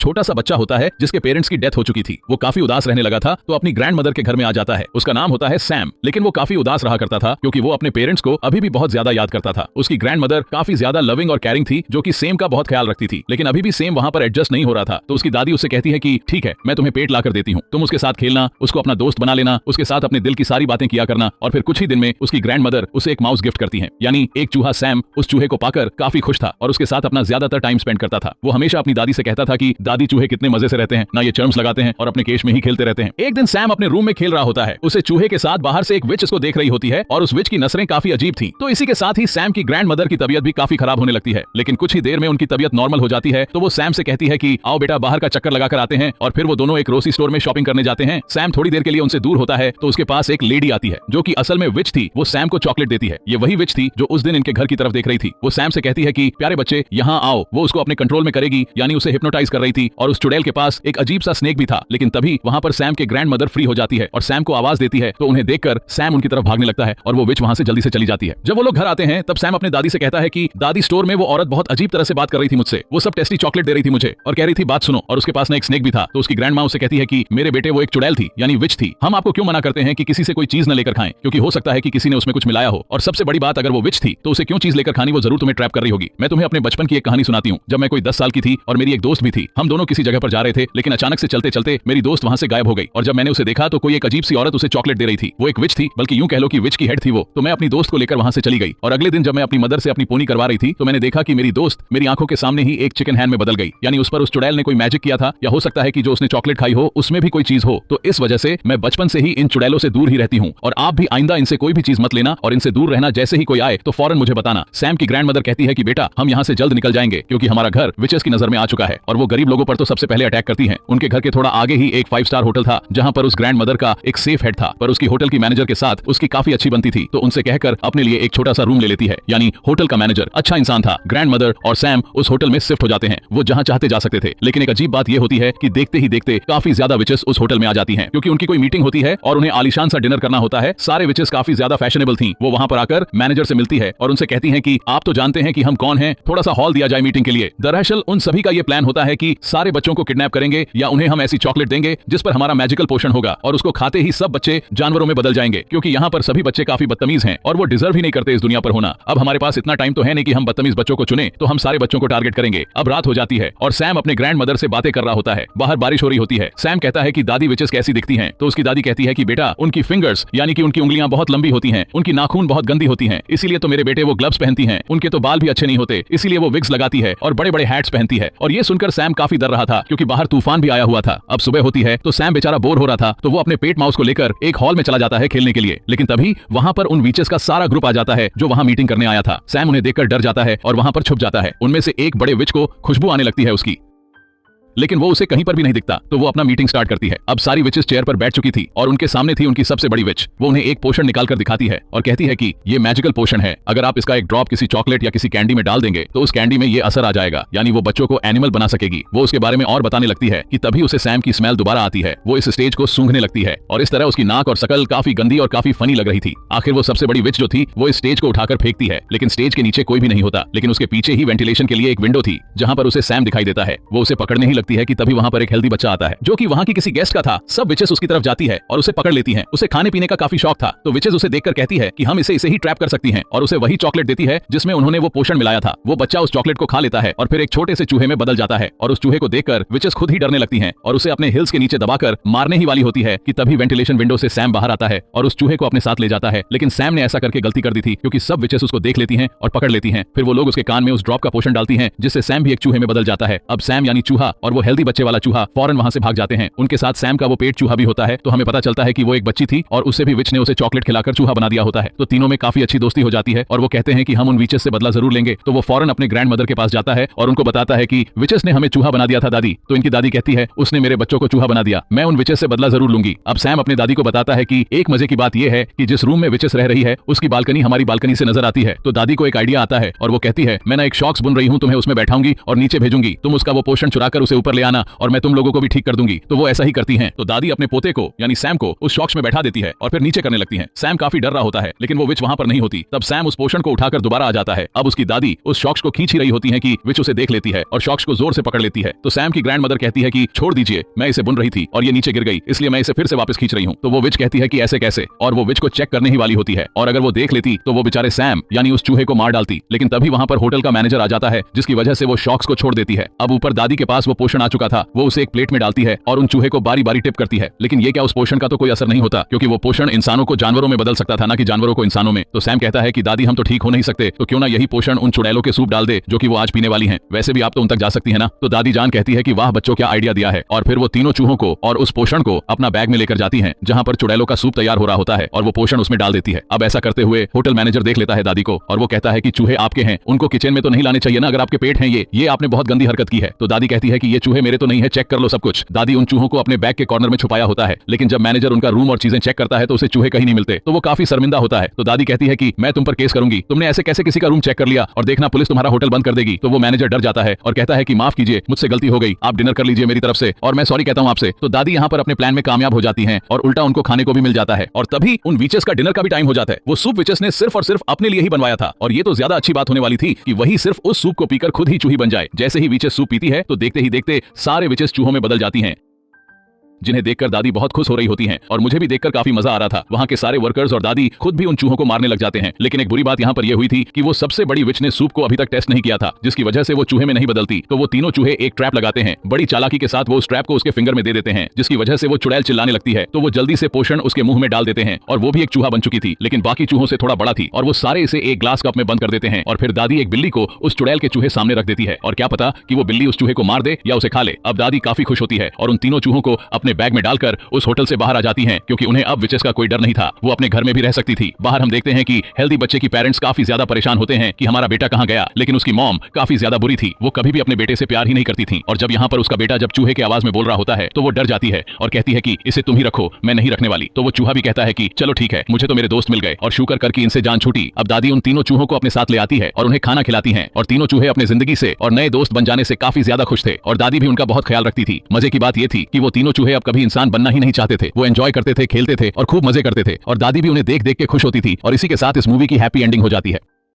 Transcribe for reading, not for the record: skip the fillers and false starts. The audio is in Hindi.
छोटा सा बच्चा होता है जिसके पेरेंट्स की डेथ हो चुकी थी। वो काफी उदास रहने लगा था तो अपनी ग्रैंड मदर के घर में आ जाता है। उसका नाम होता है सैम, लेकिन वो काफी उदास रहा करता था क्योंकि वो अपने पेरेंट्स को अभी भी बहुत ज्यादा याद करता था। उसकी ग्रैंड मदर काफी ज्यादा लविंग और कैरिंग थी, जो कि सैम का बहुत ख्याल रखती थी, लेकिन अभी भी सैम वहां पर एडजस्ट नहीं हो रहा था। तो उसकी दादी उससे कहती है कि ठीक है, मैं तुम्हें पेट ला कर देती हूँ, तुम उसके साथ खेलना, उसको अपना दोस्त बना लेना, उसके साथ अपने दिल की सारी बातें किया करना। और फिर कुछ ही दिन में उसकी ग्रैंड मदर उसे एक माउस गिफ्ट करती है। यानी एक चूहा सैम उस चूहे को पाकर काफी खुश था और उसके साथ अपना ज्यादातर टाइम स्पेंड करता था। वो हमेशा अपनी दादी से कहता था कि दादी, चूहे कितने मजे से रहते हैं ना, ये चर्म्स लगाते हैं और अपने केश में ही खेलते रहते हैं। एक दिन सैम अपने रूम में खेल रहा होता है। उसे चूहे के साथ बाहर से एक विच उसको देख रही होती है और उस विच की नसरें काफी अजीब थी। तो इसी के साथ ही सैम की ग्रैंड मदर की तबीयत भी काफी खराब होने लगती है। लेकिन कुछ ही देर में उनकी तबीयत नॉर्मल हो जाती है। तो वो सैम से कहती है कि आओ बेटा, बाहर का चक्कर लगाकर आते हैं। और फिर वो दोनों एक ग्रोसरी स्टोर में शॉपिंग करने जाते हैं। सैम थोड़ी देर के लिए उनसे दूर होता है तो उसके पास एक लेडी आती है जो कि असल में विच थी। वो सैम को चॉकलेट देती है। ये वही विच थी जो उस दिन इनके घर की तरफ देख रही थी। वो सैम से कहती है कि प्यारे बच्चे, यहाँ आओ। वो उसको अपने कंट्रोल में करेगी, यानी उसे हिप्नोटाइज कर रही थी। और उस चुड़ैल के पास एक अजीब सा स्नेक भी था। लेकिन तभी वहां पर सैम के ग्रैंड मदर फ्री हो जाती है और सैम को आवाज देती है। तो उन्हें देखकर सैम उनकी तरफ भागने लगता है और वो विच वहां से जल्दी से चली जाती है। जब वो लोग घर आते हैं तब सैम अपने दादी से कहता है कि दादी, स्टोर में वो औरत बहुत अजीब तरह से बात कर रही थी मुझसे। वो सब टेस्टी चॉकलेट दे रही थी मुझे और कह रही थी बात सुनो, और उसके पास ना एक स्नेक भी था। तो उसकी ग्रैंड माँ उसे कहती है कि मेरे बेटे, वो एक चुड़ैल थी, यानी विच थी। हम आपको क्यों मना करते हैं कि किसी से कोई चीज न लेकर खाएं, क्योंकि हो सकता है कि किसी ने उसमें कुछ मिलाया हो। और सबसे बड़ी बात, अगर वो विच थी तो उसे क्यों चीज लेकर खानी, वो जरूर तुम्हें ट्रैप कर रही होगी। मैं तुम्हें अपने बचपन की एक कहानी सुनाती हूँ। जब मैं कोई 10 साल की थी और मेरी एक दोस्त भी थी, हम दोनों किसी जगह पर जा रहे थे, लेकिन अचानक से चलते चलते मेरी दोस्त वहां से गायब हो गई। और जब मैंने उसे देखा तो कोई एक अजीब सी औरत उसे चॉकलेट दे रही थी। वो एक विच थी, बल्कि यूं कह लो कि विच की हेड थी वो। तो मैं अपनी दोस्त को लेकर वहां से चली गई। और अगले दिन जब मैं अपनी मदर से अपनी पोनी करवा रही थी तो मैंने देखा कि मेरी दोस्त मेरी आंखों के सामने ही एक चिकन हैंड में बदल गई। यानी उस पर उस चुड़ैल ने कोई मैजिक किया था, या हो सकता है कि जो उसने चॉकलेट खाई हो उसमें भी कोई चीज हो। तो इस वजह से मैं बचपन से ही इन चुड़ैलों से दूर ही रहती हूँ। और आप भी आइंदा इनसे कोई भी चीज मत लेना और इनसे दूर रहना। जैसे ही कोई आए तो फौरन मुझे बताना। सैम की ग्रैंड मदर कहती है कि बेटा, हम यहाँ से जल्द निकल जाएंगे क्योंकि हमारा घर विचेस की नजर में आ चुका है और वो गरीब लोगों पर तो सबसे पहले अटैक करती है। उनके घर के थोड़ा आगे ही एक 5 स्टार होटल था जहाँ पर उस ग्रैंड मदर का एक सेफ हेड था, पर उसकी होटल की मैनेजर के साथ उसकी काफी अच्छी बनती थी। तो उनसे कहकर अपने लिए एक छोटा सा रूम ले लेती है। यानी होटल का मैनेजर अच्छा इंसान था। ग्रैंड मदर और सैम उस होटल में शिफ्ट हो जाते हैं। वो जहाँ चाहते जा सकते थे। लेकिन एक अजीब बात यह होती है कि देखते ही देखते काफी ज्यादा विचेस उस होटल में आ जाती हैं, क्योंकि उनकी कोई मीटिंग होती है और उन्हें आलीशान सा डिनर करना होता है। सारे विचेस काफी ज्यादा फैशनेबल थी। वो वहां पर आकर मैनेजर से मिलती है और उनसे कहती है कि आप तो जानते हैं कि हम कौन हैं, थोड़ा सा हॉल दिया जाए मीटिंग के लिए। दरअसल उन सभी का ये प्लान होता है कि सारे बच्चों को किडनैप करेंगे या उन्हें हम ऐसी चॉकलेट देंगे जिस पर हमारा मैजिकल पोषण होगा और उसको खाते ही सब बच्चे जानवरों में बदल जाएंगे, क्योंकि यहाँ पर सभी बच्चे काफी बदतमीज हैं और वो डिजर्व ही नहीं करते इस दुनिया पर होना। अब हमारे पास इतना टाइम तो है नहीं कि हम बदतमीज बच्चों को चुने, तो हम सारे बच्चों को टारगेट करेंगे। अब रात हो जाती है और सैम अपने ग्रैंड मदर से बातें कर रहा होता है। बाहर बारिश हो रही होती है। सैम कहता है कि दादी विचेस कैसी दिखती हैं? तो उसकी दादी कहती है कि बेटा, उनकी फिंगर्स यानी कि उनकी उंगलियां बहुत लंबी होती हैं, उनकी नाखून बहुत गंदी होती हैं, इसीलिए तो मेरे बेटे वो ग्लव्स पहनती हैं। उनके तो बाल भी अच्छे नहीं होते, इसीलिए वो विग्स लगाती है और बड़े बड़े हैट्स पहनती है। और ये सुनकर सैम काफी डर रहा था क्योंकि बाहर तूफान भी आया हुआ था। अब सुबह होती है तो सैम बेचारा बोर हो रहा था, तो वो अपने पेट माउस को लेकर एक हॉल में चला जाता है खेलने के लिए। लेकिन तभी वहां पर उन विचेस का सारा ग्रुप आ जाता है जो वहां मीटिंग करने आया था। सैम उन्हें देखकर डर जाता है और वहां पर छुप जाता है। उनमें से एक बड़े विच को खुशबू आने लगती है उसकी, लेकिन वो उसे कहीं पर भी नहीं दिखता। तो वो अपना मीटिंग स्टार्ट करती है। अब सारी विचेस चेयर पर बैठ चुकी थी और उनके सामने थी उनकी सबसे बड़ी विच। वो उन्हें एक पोषण निकालकर दिखाती है और कहती है कि ये मैजिकल पोषण है, अगर आप इसका एक ड्रॉप किसी चॉकलेट या किसी कैंडी में डाल देंगे तो उस कैंडी में ये असर आ जाएगा, यानी वो बच्चों को एनिमल बना सकेगी। वो उसके बारे में और बताने लगती है कि तभी उसे सैम की स्मेल दोबारा आती है। वो इस स्टेज को सूंघने लगती है और इस तरह उसकी नाक और शकल काफी गंदी और काफी फनी लग रही थी। आखिर वो सबसे बड़ी विच जो थी वो इस स्टेज को उठाकर फेंकती है, लेकिन स्टेज के नीचे कोई भी नहीं होता। लेकिन उसके पीछे ही वेंटिलेशन के लिए एक विंडो थी जहां पर उसे सैम दिखाई देता है। वो उसे पकड़ने ही लगती है कि तभी वहां पर एक हेल्दी बच्चा आता है जो कि वहां की किसी गेस्ट का था। सब विचेस उसकी तरफ जाती है और उसे पकड़ लेती हैं। उसे खाने पीने का काफी शौक था, तो विचेस उसे देखकर कहती है कि हम इसे ही ट्रैप कर सकती हैं और उसे वही चॉकलेट देती है जिसमें उन्होंने वो पोषण मिलाया था। वो बच्चा उस चॉकलेट को खा लेता है और फिर एक छोटे से चूहे में बदल जाता है और उस चूहे को देखकर विचेस खुद ही डरने लगती हैं और उसे अपने हिल्स के नीचे दबाकर मारने ही वाली होती है कि तभी वेंटिलेशन विंडो से सैम बाहर आता है और उस चूहे को अपने साथ ले जाता है। लेकिन सैम ने ऐसा करके गलती कर दी थी क्योंकि सब विचेस उसको देख लेती हैं और पकड़ लेती हैं। फिर वो लोग उसके कान में उस ड्रॉप का पोषण डालती हैं जिससे सैम भी एक चूहे में बदल जाता है। अब सैम यानी चूहा और वो हेल्दी बच्चे वाला चूहा फौरन वहां से भाग जाते हैं। उनके साथ सैम का वो पेट चूहा भी होता है। तो हमें पता चलता है कि वो एक बच्ची थी और उसे भी विच ने उसे चॉकलेट खिलाकर चूहा बना दिया होता है। तो तीनों में काफी अच्छी दोस्ती हो जाती है और वो कहते हैं कि हम उन विचेस से बदला जरूर लेंगे। तो वो फौरन अपने ग्रैंड मदर के पास जाता है और उनको बताता है कि विचेस ने हमें चूहा बना दिया था दादी। तो इनकी दादी कहती है उसने मेरे बच्चों को चूहा बना दिया, मैं उन विचेस से बदला जरूर लूंगी। अब सैम अपनी दादी को बताता है कि एक मजे की बात यह है कि जिस रूम में विचेस रह रही है उसकी बालकनी हमारी बालकनी से नजर आती है। तो दादी को एक आइडिया आता है और वो कहती है मैं ना एक शॉक्स बुन रही हूँ, तुम्हें उसमें बैठाऊंगी और नीचे भेजूंगी, तुम उसका वो पोषण चुराकर उसे ऊपर ले आना और मैं तुम लोगों को भी ठीक कर दूंगी। तो वो ऐसा ही करती हैं। तो दादी अपने पोते को यानी सैम को उस शॉक्स में बैठा देती है और फिर नीचे करने लगती है। सैम काफी डर रहा होता है, लेकिन वो विच वहां पर नहीं होती। तब सैम उस पोषण को उठाकर दोबारा आ जाता है। अब उसकी दादी उस शॉक्स को खींच ही रही होती है कि विच उसे देख लेती है और शॉक्स को जोर से पकड़ लेती है। तो सैम की ग्रैंड मदर कहती है कि छोड़ दीजिए, मैं इसे बुन रही थी और ये नीचे गिर गई, इसलिए मैं इसे फिर से वापस खींच रही हूँ। तो वो विच कहती है कि ऐसे कैसे, और वो विच को चेक करने ही वाली होती है और अगर वो देख लेती तो वो बेचारे सैम यानी उस चूहे को मार डालती। लेकिन तभी वहां पर होटल का मैनेजर आ जाता है, जिसकी वजह से वो शॉक्स को छोड़ देती है। अब ऊपर दादी के पास वो पोषण आ चुका था, वो उसे एक प्लेट में डालती है और उन चूहे को बारी बारी टिप करती है। लेकिन ये क्या, उस पोषण का तो कोई असर नहीं होता, क्योंकि वो पोषण इंसानों को जानवरों में बदल सकता था, ना कि जानवरों को इंसानों में। तो सैम कहता है कि दादी हम तो ठीक हो नहीं सकते, तो क्यों ना यही पोषण उन चुड़ैलों के सूप डाल दे जो कि वो आज पीने वाली हैं। वैसे भी आप तो उन तक जा सकती है ना। तो दादी जान कहती है कि वाह बच्चों, क्या आइडिया दिया है। और फिर वो तीनों चूहों को और उस पोषण को अपना बैग में लेकर जाती है, जहां पर चुड़ैलों का सूप तैयार हो रहा होता है, और वो पोषण उसमें डाल देती है। अब ऐसा करते हुए होटल मैनेजर देख लेता है दादी को और वो कहता है कि चूहे आपके हैं, उनको किचन में तो नहीं लाने चाहिए ना, अगर आपके पेट हैं ये आपने बहुत गंदी हरकत की है। तो दादी कहती है कि ये चूहे मेरे तो नहीं है, चेक कर लो सब कुछ। दादी उन चूहों को अपने बैग के कॉर्नर में छुपाया होता है, लेकिन जब मैनेजर उनका रूम और चीजें चेक करता है तो उसे चूहे कहीं नहीं मिलते। तो वो काफी शर्मिंदा होता है। तो दादी कहती है कि मैं तुम पर केस करूंगी, तुमने ऐसे कैसे किसी का रूम चेक कर लिया, और देखना पुलिस तुम्हारा होटल बंद कर देगी। तो वो मैनेजर डर जाता है और कहता है कि माफ कीजिए, मुझसे गलती हो गई, आप डिनर कर लीजिए मेरी तरफ से और मैं सॉरी कहता हूँ आपसे। तो दादी यहाँ पर अपने प्लान में कामयाब हो जाती है और उल्टा उनको खाने को भी मिल जाता है। और तभी उन विचेस का डिनर का भी टाइम हो जाता है। वो सूप विचेस ने सिर्फ और सिर्फ अपने लिए ही बनवाया था, और ये तो ज्यादा अच्छी बात होने वाली थी कि वही सिर्फ उस सूप को पीकर खुद ही चूही बन जाए। जैसे ही विचेस सूप पीती है तो देखते ही देखते सारे विचेस चूहों में बदल जाती हैं, जिन्हें देखकर दादी बहुत खुश हो रही होती हैं। और मुझे भी देखकर काफी मजा आ रहा था। वहां के सारे वर्कर्स और दादी खुद भी उन चूहों को मारने लग जाते हैं। लेकिन एक बुरी बात यहाँ पर यह हुई थी कि वो सबसे बड़ी विच ने सूप को अभी तक टेस्ट नहीं किया था, जिसकी वजह से वो चूहे में नहीं बदलती। तो वो तीनों चूहे एक ट्रैप लगाते हैं। बड़ी चालाकी के साथ वो उस ट्रैप को उसके फिंगर में दे देते हैं, जिसकी वजह से वो चुड़ैल चिल्लाने लगती है। तो वो जल्दी से पोषण उसके मुंह में डाल देते हैं, और वो भी एक चूहा बन चुकी थी, लेकिन बाकी चूहों से थोड़ा बड़ा थी, और वो सारे इसे एक ग्लास कप में बंद कर देते हैं। और फिर दादी एक बिल्ली को उस चुड़ैल के चूहे सामने रख देती है, और क्या पता कि वो बिल्ली उस चूहे को मार दे या उसे खा ले। अब दादी काफी खुश होती है और उन तीनों चूहों को अपने बैग में डालकर उस होटल से बाहर आ जाती हैं, क्योंकि उन्हें अब विचेस का कोई डर नहीं था। वो अपने घर में भी रह सकती थी। बाहर हम देखते हैं कि हेल्दी बच्चे की पेरेंट्स काफी ज्यादा परेशान होते हैं कि हमारा बेटा कहां गया, लेकिन उसकी मॉम काफी ज्यादा बुरी थी। वो कभी भी अपने बेटे से प्यार ही नहीं करती थी, और जब यहाँ पर उसका बेटा जब चूहे की आवाज में बोल रहा होता है तो वो डर जाती है और कहती है कि इसे तुम ही रखो, मैं नहीं रखने वाली। तो वो चूहा भी कहता है कि चलो ठीक है, मुझे तो मेरे दोस्त मिल गए, और शुक्र करके इनसे जान छूटी। अब दादी उन तीनों चूहों को अपने साथ ले आती है और उन्हें खाना खिलाती है, और तीनों चूहे अपने जिंदगी से और नए दोस्त बन जाने से काफी ज्यादा खुश थे, और दादी भी उनका बहुत ख्याल रखती थी। मजे की बात यह थी कि वो तीनों चूहे अब कभी इंसान बनना ही नहीं चाहते थे। वो एंजॉय करते थे, खेलते थे और खूब मजे करते थे, और दादी भी उन्हें देख देख के खुश होती थी। और इसी के साथ इस मूवी की हैप्पी एंडिंग हो जाती है।